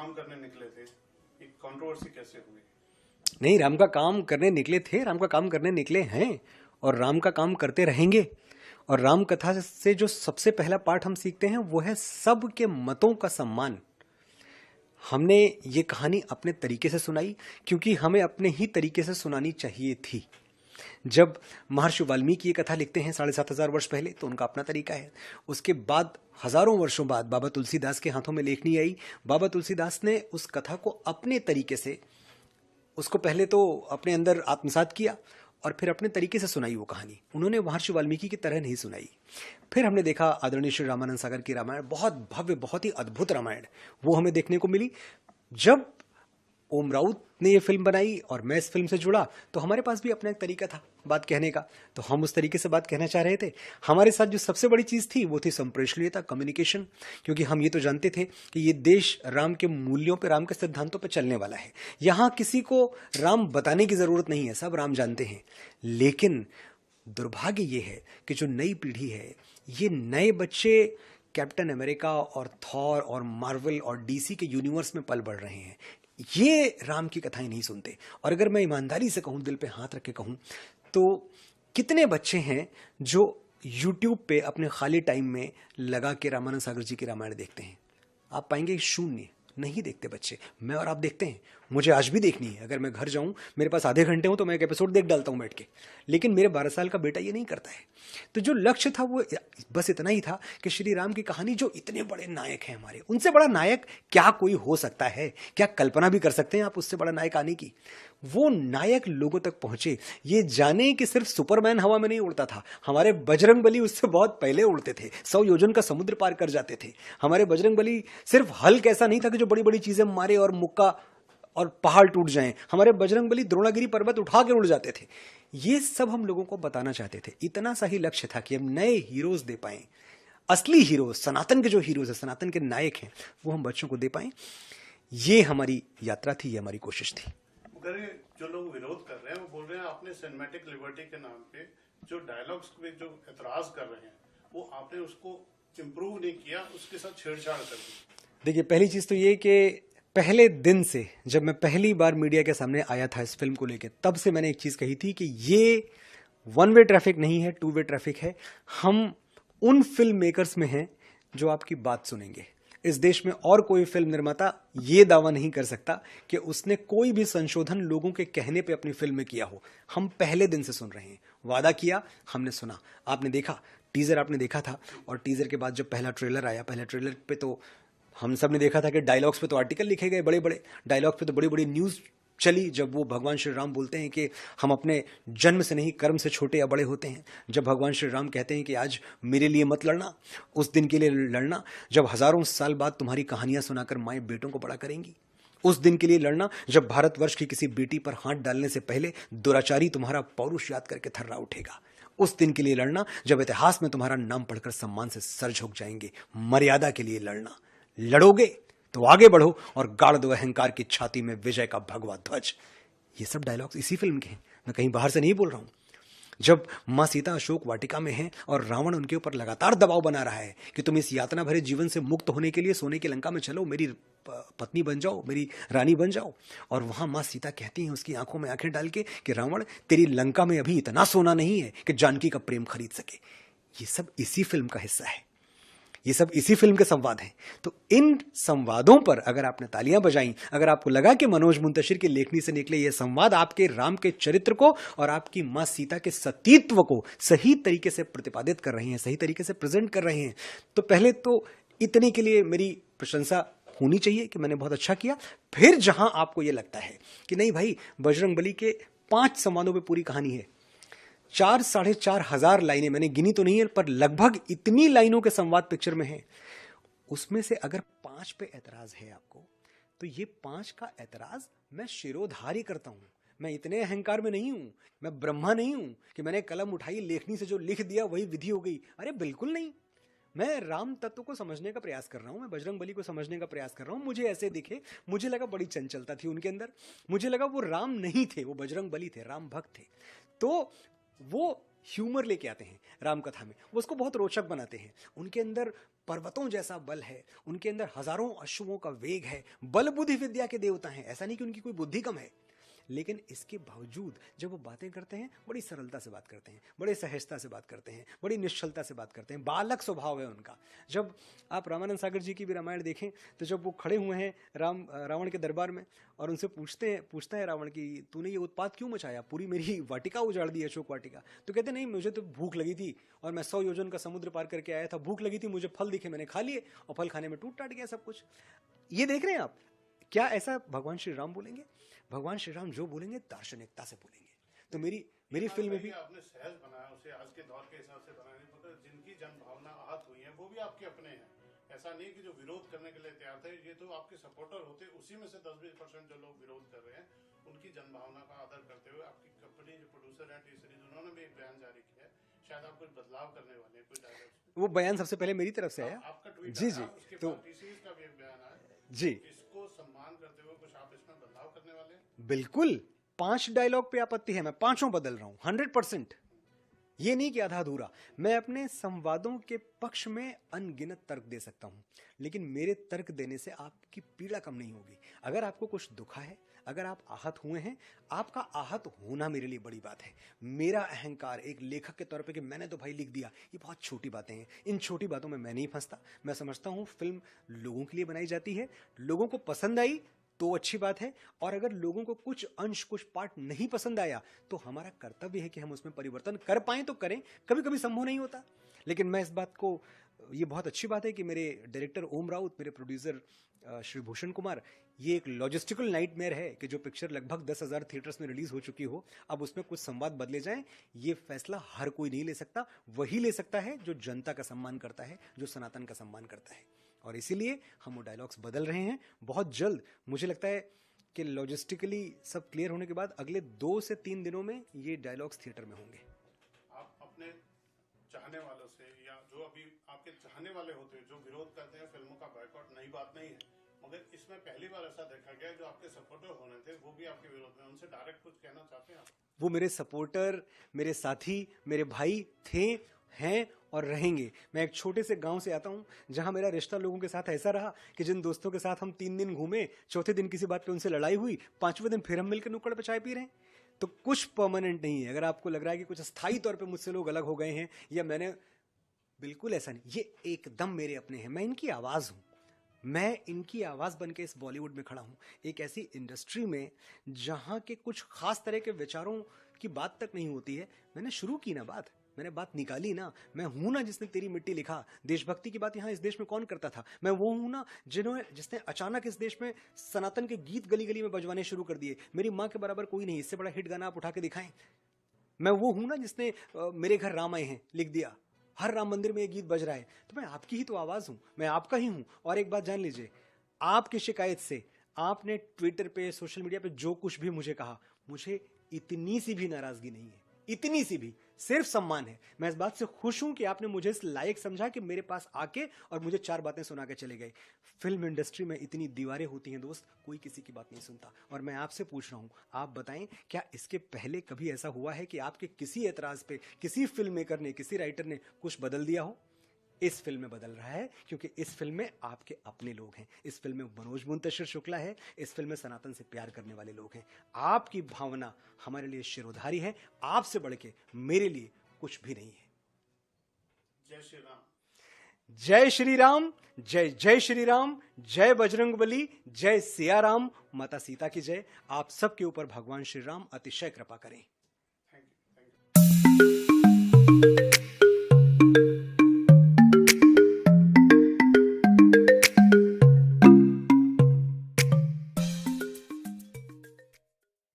काम करने निकले थे, ये कंट्रोवर्सी कैसे हुई? नहीं, राम का काम करने निकले थे, राम का काम करने निकले हैं और राम का काम करते रहेंगे। और राम कथा से जो सबसे पहला पाठ हम सीखते हैं वो है सबके मतों का सम्मान। हमने ये कहानी अपने तरीके से सुनाई क्योंकि हमें अपने ही तरीके से सुनानी चाहिए थी। जब महर्षि वाल्मीकि ये कथा लिखते हैं 7,500 वर्ष पहले, तो उनका अपना तरीका है। उसके बाद हजारों वर्षों बाद बाबा तुलसीदास के हाथों में लेखनी आई। बाबा तुलसीदास ने उस कथा को अपने तरीके से, उसको पहले तो अपने अंदर आत्मसात किया और फिर अपने तरीके से सुनाई वो कहानी। उन्होंने महर्षि वाल्मीकि की तरह नहीं सुनाई। फिर हमने देखा आदरणीय श्री रामानंद सागर की रामायण, बहुत भव्य, बहुत ही अद्भुत रामायण वो हमें देखने को मिली। जब ओम राउत ने ये फिल्म बनाई और मैं इस फिल्म से जुड़ा, तो हमारे पास भी अपना एक तरीका था बात कहने का, तो हम उस तरीके से बात कहना चाह रहे थे। हमारे साथ जो सबसे बड़ी चीज थी वो थी संप्रेषणीयता, कम्युनिकेशन, क्योंकि हम ये तो जानते थे कि ये देश राम के मूल्यों पे, राम के सिद्धांतों पे चलने वाला है। यहां किसी को राम बताने की जरूरत नहीं है, सब राम जानते हैं। लेकिन दुर्भाग्य ये है कि जो नई पीढ़ी है, ये नए बच्चे कैप्टन अमेरिका और थॉर और मार्वल और डीसी के यूनिवर्स में पल बढ़ रहे हैं। ये राम की कथाएं नहीं सुनते। और अगर मैं ईमानदारी से कहूं, दिल पे हाथ रख के कहूं, तो कितने बच्चे हैं जो यूट्यूब पे अपने खाली टाइम में लगा के रामानंद सागर जी की रामायण देखते हैं? आप पाएंगे शून्य। नहीं देखते बच्चे। मैं और आप देखते हैं, मुझे आज भी देखनी है। अगर मैं घर जाऊं, मेरे पास आधे घंटे हो, तो मैं एक एपिसोड देख डालता हूं बैठ के। लेकिन मेरे 12 साल का बेटा ये नहीं करता है। तो जो लक्ष्य था वो बस इतना ही था कि श्री राम की कहानी, जो इतने बड़े नायक हैं हमारे, उनसे बड़ा नायक क्या कोई हो सकता है? क्या कल्पना भी कर सकते हैं आप उससे बड़ा नायक आने की? वो नायक लोगों तक पहुंचे, ये जाने कि सिर्फ सुपरमैन हवा में नहीं उड़ता था, हमारे बजरंगबली उससे बहुत पहले उड़ते थे, 100 योजन का समुद्र पार कर जाते थे। हमारे बजरंगबली सिर्फ हल्क ऐसा नहीं था कि जो बड़ी बड़ी चीजें मारे और मुक्का और पहाड़ टूट जाएं। हमारे बजरंगबली द्रोणागिरी पर्वत उठा के उड़ जाते थे। ये सब हम लोगों को बताना चाहते थे। इतना सा ही लक्ष्य था कि हम नए हीरोज दे पाए, असली हीरोज, सनातन के जो हीरोज है, सनातन के नायक हैं, वो हम बच्चों को दे पाए। ये हमारी यात्रा थी, ये हमारी कोशिश थी। मगर ये जो लोग विरोध कर रहे हैं वो बोल रहे हैं आपने सिनेमैटिक लिबर्टी के नाम पे जो डायलॉग्स पे जो एतराज कर रहे हैं वो आपने उसको इम्प्रूव नहीं किया, उसके साथ छेड़छाड़ कर दी। देखिए, पहली चीज तो ये कि पहले दिन से जब मैं पहली बार मीडिया के सामने आया था इस फिल्म को लेकर, तब से मैंने एक चीज कही थी कि ये वन वे ट्रैफिक नहीं है, टू वे ट्रैफिक है। हम उन फिल्म मेकर्स में हैं जो आपकी बात सुनेंगे। इस देश में और कोई फिल्म निर्माता ये दावा नहीं कर सकता कि उसने कोई भी संशोधन लोगों के कहने पे अपनी फिल्म में किया हो। हम पहले दिन से सुन रहे हैं। वादा किया, हमने सुना। आपने देखा, टीजर आपने देखा था, और टीजर के बाद जब पहला ट्रेलर आया, पहले ट्रेलर पे तो हम सब ने देखा था कि डायलॉग्स पे तो आर्टिकल लिखे गए, बड़े बड़े डायलॉग पे तो बड़ी बड़ी न्यूज चली। जब वो भगवान श्री राम बोलते हैं कि हम अपने जन्म से नहीं, कर्म से छोटे या बड़े होते हैं। जब भगवान श्री राम कहते हैं कि आज मेरे लिए मत लड़ना, उस दिन के लिए लड़ना जब हजारों साल बाद तुम्हारी कहानियां सुनाकर माएं बेटों को बड़ा करेंगी, उस दिन के लिए लड़ना जब भारतवर्ष की किसी बेटी पर हाथ डालने से पहले दुराचारी तुम्हारा पौरुष याद करके थर्रा उठेगा, उस दिन के लिए लड़ना जब इतिहास में तुम्हारा नाम पढ़कर सम्मान से सर झुक जाएंगे, मर्यादा के लिए लड़ना। लड़ोगे तो आगे बढ़ो और गाड़ दो अहंकार की छाती में विजय का भगवा ध्वज। ये सब डायलॉग्स इसी फिल्म के हैं, मैं कहीं बाहर से नहीं बोल रहा हूं। जब मां सीता अशोक वाटिका में हैं और रावण उनके ऊपर लगातार दबाव बना रहा है कि तुम इस यातना भरे जीवन से मुक्त होने के लिए सोने की लंका में चलो, मेरी पत्नी बन जाओ, मेरी रानी बन जाओ, और वहां मां सीता कहती हैं उसकी आंखों में आंखें डाल के कि रावण, तेरी लंका में अभी इतना सोना नहीं है कि जानकी का प्रेम खरीद सके। ये सब इसी फिल्म का हिस्सा है, ये सब इसी फिल्म के संवाद हैं। तो इन संवादों पर अगर आपने तालियां बजाई, अगर आपको लगा कि मनोज मुंतशिर की लेखनी से निकले ये संवाद आपके राम के चरित्र को और आपकी मां सीता के सतीत्व को सही तरीके से प्रतिपादित कर रहे हैं, सही तरीके से प्रेजेंट कर रहे हैं, तो पहले तो इतने के लिए मेरी प्रशंसा होनी चाहिए कि मैंने बहुत अच्छा किया। फिर जहां आपको यह लगता है कि नहीं भाई, बजरंगबली के 5 संवादों पर पूरी कहानी है, 4-4.5 लाइनें, मैंने गिनी तो नहीं है, पर लगभग इतनी लाइनों के संवाद पिक्चर में है, उसमें से अगर 5 पे ऐतराज है आपको, तो ये 5 का ऐतराज मैं शिरोधार्य करता हूं। मैं इतने अहंकार में नहीं हूं, मैं ब्रह्मा नहीं हूं कि मैंने कलम उठाई, लेखनी से जो लिख दिया वही विधि हो गई। अरे बिल्कुल नहीं, मैं राम तत्व को समझने का प्रयास कर रहा हूं, मैं बजरंगबली को समझने का प्रयास कर रहा हूं। मुझे ऐसे दिखे, मुझे लगा बड़ी चंचलता थी उनके अंदर, मुझे लगा वो राम नहीं थे, वो बजरंगबली थे, राम भक्त थे। तो वो ह्यूमर लेके आते हैं राम कथा में, वो उसको बहुत रोचक बनाते हैं। उनके अंदर पर्वतों जैसा बल है, उनके अंदर हजारों अश्वों का वेग है, बल बुद्धि विद्या के देवता हैं। ऐसा नहीं कि उनकी कोई बुद्धि कम है, लेकिन इसके बावजूद जब वो बातें करते हैं बड़ी सरलता से बात करते हैं, बड़े सहजता से बात करते हैं, बड़ी निश्चलता से बात करते हैं। बालक स्वभाव है उनका। जब आप रामानंद सागर जी की भी रामायण देखें तो जब वो खड़े हुए हैं रावण के दरबार में और उनसे पूछता है रावण कि तूने ये उत्पात क्यों मचाया, पूरी मेरी वाटिका उजाड़ दी, अशोक वाटिका। तो कहते नहीं, मुझे तो भूख लगी थी और मैं 100 योजन का समुद्र पार करके आया था, भूख लगी थी, मुझे फल दिखे, मैंने खा लिए और फल खाने में टूट टाट गया सब कुछ। ये देख रहे हैं आप, क्या ऐसा भगवान श्री राम बोलेंगे? भगवान श्री राम जो बोलेंगे दार्शनिकता से बोलेंगे। तो मेरी फिल्म में भी आपने सहज बनाया उसे, आज के दौर के हिसाब से बनाने को, तो जिनकी जन भावना आहत हुई है वो भी आपके अपने हैं। ऐसा नहीं कि जो विरोध करने के लिए तैयार थे, ये तो आपके सपोर्टर होते, उसी में से 10-20% जो लोग विरोध कर रहे हैं, उनकी जन भावना का आदर करते हुए आपकी कंपनी जो प्रोड्यूसर है टी सीरीज, उन्होंने भी एक बयान जारी किया है। शायद आप कुछ बदलाव करने वाले हैं, कुछ डायलॉग्स। वो बयान सबसे पहले मेरी तरफ से आया, आपका ट्वीट जी आया, जी, उसके तो बाद टी सीरीज का भी एक बयान आया जी इसको सम्मान करते हुए कुछ आप इसमें बदलाव करने वाले हैं? बिल्कुल। 5 डायलॉग पे आपत्ति है, मैं 5 बदल रहा हूं 100%। ये नहीं कि आधा अधूरा। मैं अपने संवादों के पक्ष में अनगिनत तर्क दे सकता हूं, लेकिन मेरे तर्क देने से आपकी पीड़ा कम नहीं होगी। अगर आपको कुछ दुखा है, अगर आप आहत हुए हैं, आपका आहत होना मेरे लिए बड़ी बात है। मेरा अहंकार एक लेखक के तौर पे कि मैंने तो भाई लिख दिया, ये बहुत छोटी बातें हैं। इन छोटी बातों में मैं नहीं फंसता। मैं समझता हूं फिल्म लोगों के लिए बनाई जाती है, लोगों को पसंद आई तो अच्छी बात है, और अगर लोगों को कुछ अंश, कुछ पार्ट नहीं पसंद आया तो हमारा कर्तव्य है कि हम उसमें परिवर्तन कर पाएं तो करें। कभी कभी संभव नहीं होता, लेकिन मैं इस बात को, ये बहुत अच्छी बात है कि मेरे डायरेक्टर ओम राउत, मेरे प्रोड्यूसर श्री भूषण कुमार, ये एक लॉजिस्टिकल नाइटमेयर है कि जो पिक्चर लगभग 10,000 थिएटर्स में रिलीज हो चुकी हो, अब उसमें कुछ संवाद बदले जाएं। ये फैसला हर कोई नहीं ले सकता, वही ले सकता है जो जनता का सम्मान करता है, जो सनातन का सम्मान करता है। और इसीलिए हम वो डायलॉग्स बदल रहे हैं बहुत जल्द। मुझे लगता है कि लॉजिस्टिकली सब क्लियर होने के बाद अगले 2 से 3 दिनों में ये डायलॉग्स थिएटर में होंगे। आप अपने चाहने वालों से, या जो अभी आपके चाहने वाले होते हैं जो विरोध करते हैं फिल्मों का बॉयकॉट, नई बात नहीं है, मगर इसमें पहली बार ऐसा देखा गया जो आपके सपोर्टर होने थे वो भी आपके विरोध में, उनसे डायरेक्ट कुछ कहना चाहते हैं आप? वो मेरे सपोर्टर, मेरे साथी, मेरे भाई थे, हैं और रहेंगे। मैं एक छोटे से गांव से आता हूं जहां मेरा रिश्ता लोगों के साथ ऐसा रहा कि जिन दोस्तों के साथ हम 3 दिन घूमे, चौथे दिन किसी बात पे उनसे लड़ाई हुई, 5वें दिन फिर हम मिलकर नुक्कड़ पे चाय पी रहे हैं। तो कुछ परमानेंट नहीं है। अगर आपको लग रहा है कि कुछ स्थायी तौर पे मुझसे लोग अलग हो गए हैं या मैंने, बिल्कुल ऐसा नहीं। ये एकदम मेरे अपने हैं। मैं इनकी आवाज हूं, मैं इनकी आवाज बन के इस बॉलीवुड में खड़ा हूं, एक ऐसी इंडस्ट्री में जहां के कुछ खास तरह के विचारों की बात तक नहीं होती है। मैंने शुरू की ना बात, मैंने बात निकाली ना। मैं हूं ना जिसने तेरी मिट्टी लिखा। देशभक्ति की बात यहां इस देश में कौन करता था? मैं वो हूं ना जिसने अचानक इस देश में सनातन के गीत गली गली में बजवाने शुरू कर दिए। मेरी मां के बराबर कोई नहीं, इससे बड़ा हिट गाना आप उठा के दिखाएं। मैं वो हूं ना जिसने मेरे घर राम आए हैं लिख दिया, हर राम मंदिर में ये गीत बज रहा है। तो मैं आपकी ही तो आवाज हूं, मैं आपका ही हूं। और एक बात जान लीजिए, आपकी शिकायत से, आपने ट्विटर पे, सोशल मीडिया पे जो कुछ भी मुझे कहा, मुझे इतनी सी भी नाराजगी नहीं है, इतनी सी भी, सिर्फ सम्मान है। मैं इस बात से खुश हूं कि आपने मुझे इस लायक समझा कि मेरे पास आके और मुझे 4 बातें सुना के चले गए। फिल्म इंडस्ट्री में इतनी दीवारें होती हैं दोस्त, कोई किसी की बात नहीं सुनता। और मैं आपसे पूछ रहा हूं, आप बताएं, क्या इसके पहले कभी ऐसा हुआ है कि आपके किसी एतराज पे किसी फिल्म मेकर ने, किसी राइटर ने कुछ बदल दिया हो? इस फिल्म में बदल रहा है, क्योंकि इस फिल्म में आपके अपने लोग हैं। इस फिल्म में मनोज मुंतशिर शुक्ला है, इस फिल्म में सनातन से प्यार करने वाले लोग हैं। आपकी भावना हमारे लिए शिरोधारी है, आपसे बढ़ के मेरे लिए कुछ भी नहीं है। जय श्री राम। जय श्री राम, जय जय श्री राम, जय बजरंगबली, जय सिया राम, माता सीता की जय। आप सबके ऊपर भगवान श्री राम अतिशय कृपा करें।